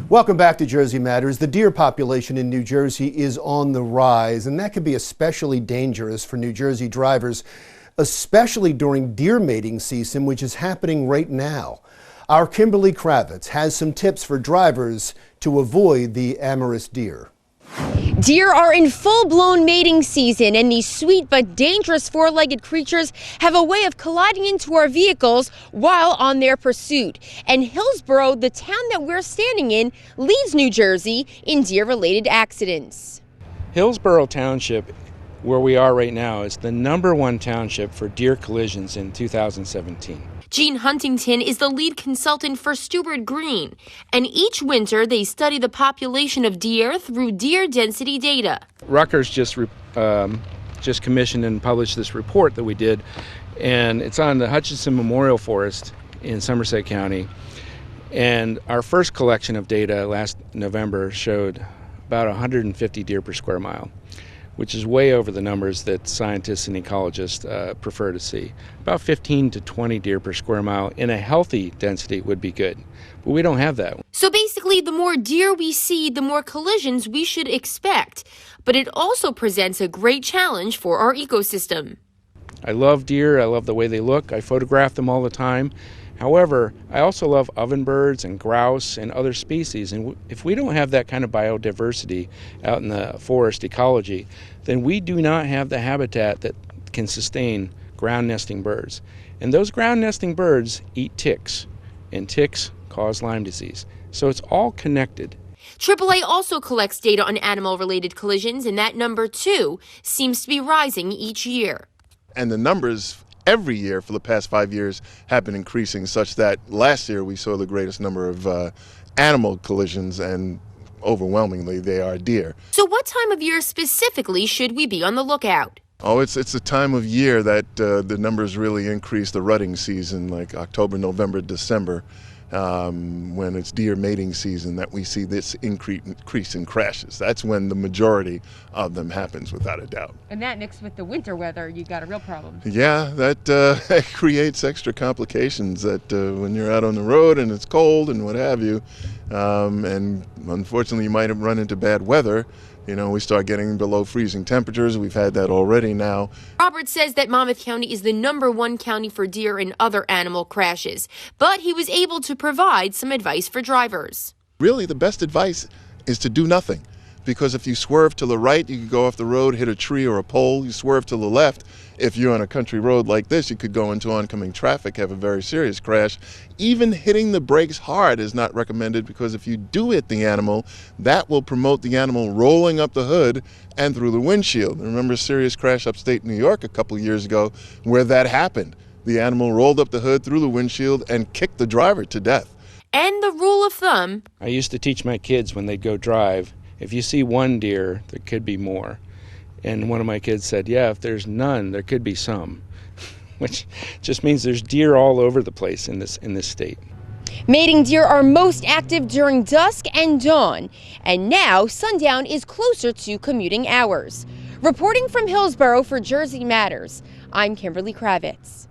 Welcome back to Jersey Matters. The deer population in New Jersey is on the rise, and that could be especially dangerous for New Jersey drivers, especially during deer mating season, which is happening right now. Our Kimberly Kravitz has some tips for drivers to avoid the amorous deer. Deer are in full-blown mating season, and these sweet but dangerous four-legged creatures have a way of colliding into our vehicles while on their pursuit. And Hillsborough, the town that we're standing in, leads New Jersey in deer-related accidents. Hillsborough Township, where we are right now, is the #1 township for deer collisions in 2017. Gene Huntington is the lead consultant for Stewart Green, and each winter they study the population of deer through deer density data. Rutgers just commissioned and published this report that we did, and it's on the Hutchinson Memorial Forest in Somerset County. And our first collection of data last November showed about 150 deer per square mile, which is way over the numbers that scientists and ecologists prefer to see. About 15 to 20 deer per square mile in a healthy density would be good, but we don't have that. So basically, the more deer we see, the more collisions we should expect. But it also presents a great challenge for our ecosystem. I love deer, I love the way they look, I photograph them all the time. However, I also love ovenbirds and grouse and other species, and if we don't have that kind of biodiversity out in the forest ecology, then we do not have the habitat that can sustain ground nesting birds. And those ground nesting birds eat ticks, and ticks cause Lyme disease. So it's all connected. AAA also collects data on animal-related collisions, and that number, too, seems to be rising each year. And the numbers every year for the past 5 years have been increasing, such that last year we saw the greatest number of animal collisions, and overwhelmingly they are deer. So what time of year specifically should we be on the lookout? Oh, it's a time of year that the numbers really increase, the rutting season, like October, November, December, when it's deer mating season, that we see this increase in crashes. That's when the majority of them happens, without a doubt. And that mixed with the winter weather, you got a real problem. Yeah, that creates extra complications that when you're out on the road and it's cold and what have you, and unfortunately you might have run into bad weather. You know, we start getting below freezing temperatures. We've had that already now. Robert says that Monmouth County is the #1 county for deer and other animal crashes, but he was able to provide some advice for drivers. Really, the best advice is to do nothing, because if you swerve to the right, you could go off the road, hit a tree or a pole. You swerve to the left, if you're on a country road like this, you could go into oncoming traffic, have a very serious crash. Even hitting the brakes hard is not recommended, because if you do hit the animal, that will promote the animal rolling up the hood and through the windshield. Remember a serious crash upstate New York a couple of years ago where that happened. The animal rolled up the hood through the windshield and kicked the driver to death. And the rule of thumb: I used to teach my kids when they'd go drive, if you see one deer, there could be more. And one of my kids said, yeah, if there's none, there could be some, which just means there's deer all over the place in this state. Mating deer are most active during dusk and dawn, and now sundown is closer to commuting hours. Reporting from Hillsborough for Jersey Matters, I'm Kimberly Kravitz.